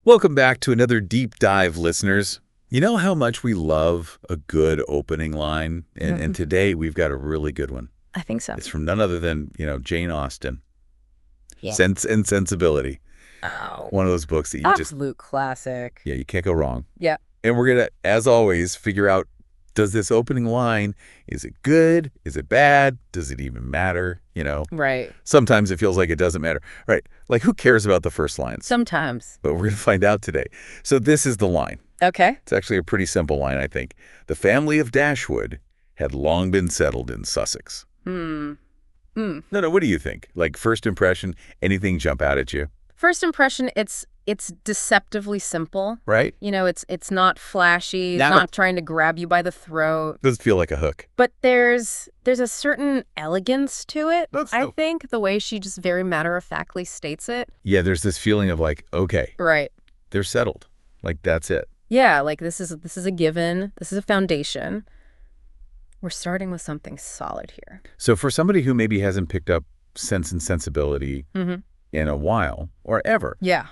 Welcome back to another deep dive, listeners. You know how much we love a good opening line? And today we've got a really good one. I think so. It's from none other than, Jane Austen. Yeah. Sense and Sensibility. Oh, One of those books that you absolute classic. you can't go wrong. Yeah. And we're going to, as always, figure out, does this opening line, is it good? Is it bad? Does it even matter? Right. Sometimes it feels like it doesn't matter. Right. Like, who cares about the first lines? Sometimes. But we're going to find out today. So this is the line. Okay. It's actually a pretty simple line, I think. The family of Dashwood had long been settled in Sussex. No, what do you think? Like, first impression, anything jump out at you? First impression, it's deceptively simple. Right? It's not flashy. It's not trying to grab you by the throat. Doesn't feel like a hook. But there's a certain elegance to it, I think, the way she just very matter-of-factly states it. Yeah, there's this feeling of like, okay. Right. They're settled. Like, that's it. Yeah, like this is a given. This is a foundation. We're starting with something solid here. So for somebody who maybe hasn't picked up Sense and Sensibility in a while or ever, yeah,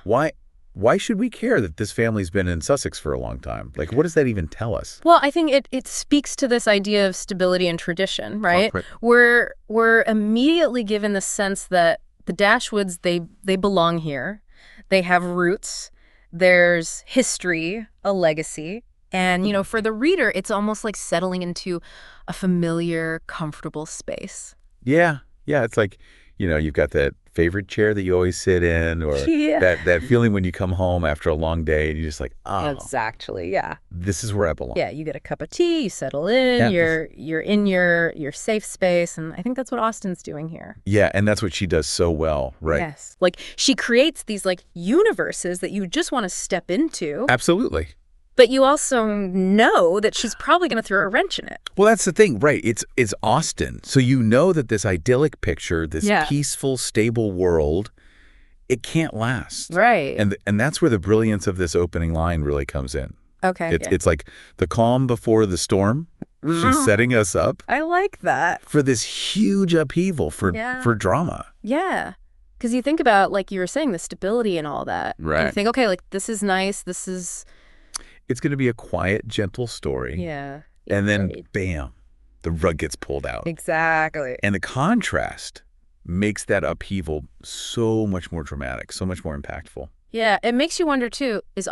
why should we care that this family's been in Sussex for a long time? Like, what does that even tell us? Well, I think it speaks to this idea of stability and tradition, right? Oh, right. We're immediately given the sense that the Dashwoods, they belong here. They have roots. There's history, a legacy. And, for the reader, it's almost like settling into a familiar, comfortable space. Yeah. Yeah. It's like, you've got that favorite chair that you always sit in, or that feeling when you come home after a long day and you're just like, oh. Exactly. Yeah. This is where I belong. Yeah. You get a cup of tea, you settle in, you're in your safe space. And I think that's what Austen's doing here. Yeah. And that's what she does so well, right? Yes. Like, she creates these universes that you just want to step into. Absolutely. But you also know that she's probably going to throw a wrench in it. Well, that's the thing, right? It's Austen. So you know that this idyllic picture, this peaceful, stable world, it can't last. Right. And that's where the brilliance of this opening line really comes in. Okay. It's like the calm before the storm. She's setting us up. I like that. For this huge upheaval, for drama. Yeah. Because you think about, like you were saying, the stability and all that. Right. And you think, okay, this is nice. It's going to be a quiet, gentle story. Yeah. And then, bam, the rug gets pulled out. Exactly. And the contrast makes that upheaval so much more dramatic, so much more impactful. Yeah. It makes you wonder, too, is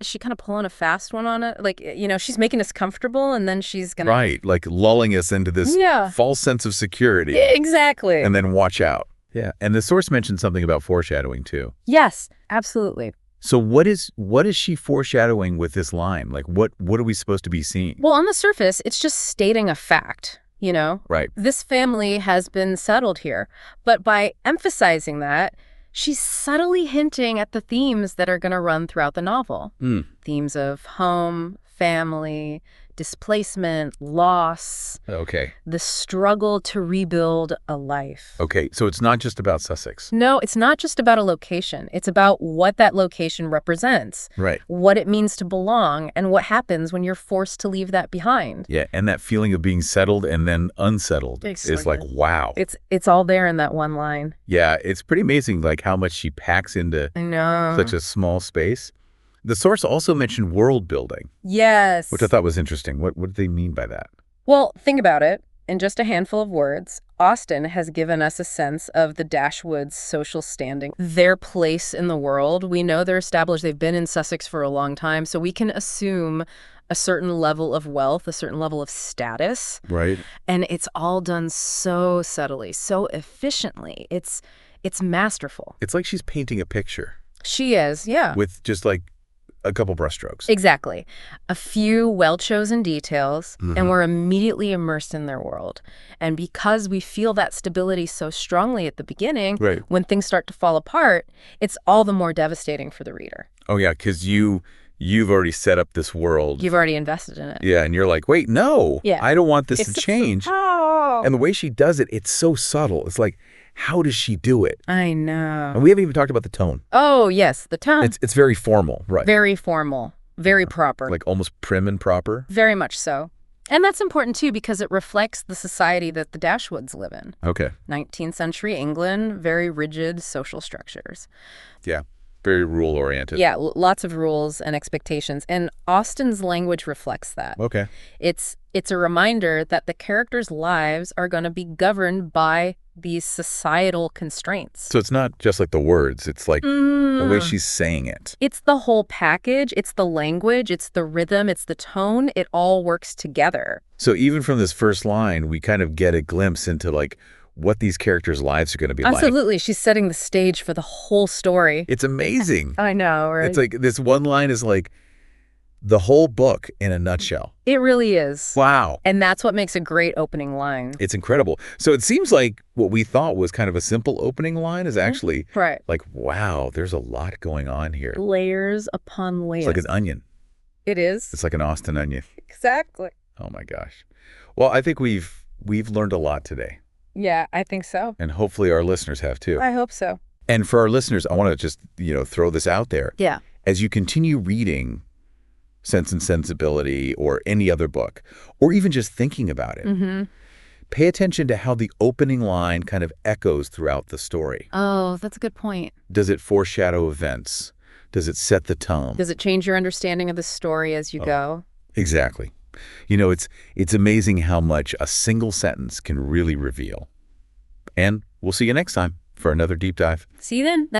she kind of pulling a fast one on it? Like, she's making us comfortable, and then she's going to... Right. Like lulling us into this false sense of security. Yeah, exactly. And then watch out. Yeah. And the source mentioned something about foreshadowing, too. Yes, absolutely. So what is she foreshadowing with this line? Like, what are we supposed to be seeing? Well, on the surface, it's just stating a fact, Right. This family has been settled here. But by emphasizing that, she's subtly hinting at the themes that are going to run throughout the novel. Themes of home, family, displacement, loss. Okay. The struggle to rebuild a life. Okay, so it's not just about Sussex. No, it's not just about a location. It's about what that location represents. Right. What it means to belong, and what happens when you're forced to leave that behind. Yeah, and that feeling of being settled and then unsettled is like, wow. It's all there in that one line. Yeah, it's pretty amazing like how much she packs into such a small space. The source also mentioned world building. Yes. Which I thought was interesting. What do they mean by that? Well, think about it. In just a handful of words, Austen has given us a sense of the Dashwoods' social standing, their place in the world. We know they're established. They've been in Sussex for a long time, so we can assume a certain level of wealth, a certain level of status. Right. And it's all done so subtly, so efficiently. It's masterful. It's like she's painting a picture. She is, yeah. With just like a couple brushstrokes. Exactly. A few well-chosen details, and we're immediately immersed in their world. And because we feel that stability so strongly at the beginning, when things start to fall apart, it's all the more devastating for the reader. Oh, yeah, because you've already set up this world. You've already invested in it. Yeah, and you're like, wait, no, I don't want this to change. Oh. And the way she does it, it's so subtle. It's like, how does she do it? I know. And we haven't even talked about the tone. Oh, yes, the tone. It's very formal, right? Very formal, very proper. Like almost prim and proper? Very much so. And that's important, too, because it reflects the society that the Dashwoods live in. Okay. 19th century England, very rigid social structures. Yeah. Very rule-oriented. Yeah, lots of rules and expectations. And Austen's language reflects that. Okay. It's a reminder that the characters' lives are going to be governed by these societal constraints. So it's not just like the words. It's like the way she's saying it. It's the whole package. It's the language. It's the rhythm. It's the tone. It all works together. So even from this first line, we kind of get a glimpse into like what these characters' lives are going to be like. Absolutely. She's setting the stage for the whole story. It's amazing. I know, right? It's like this one line is like the whole book in a nutshell. It really is. Wow. And that's what makes a great opening line. It's incredible. So it seems like what we thought was kind of a simple opening line is actually like, wow, there's a lot going on here. Layers upon layers. It's like an onion. It is. It's like an Austen onion. Exactly. Oh my gosh. Well, I think we've learned a lot today. Yeah, I think so. And hopefully our listeners have too. I hope so. And for our listeners, I want to just, throw this out there. Yeah. As you continue reading Sense and Sensibility or any other book, or even just thinking about it, pay attention to how the opening line kind of echoes throughout the story. Oh, that's a good point. Does it foreshadow events? Does it set the tone? Does it change your understanding of the story as you go? Exactly. It's amazing how much a single sentence can really reveal. And we'll see you next time for another deep dive. See you then.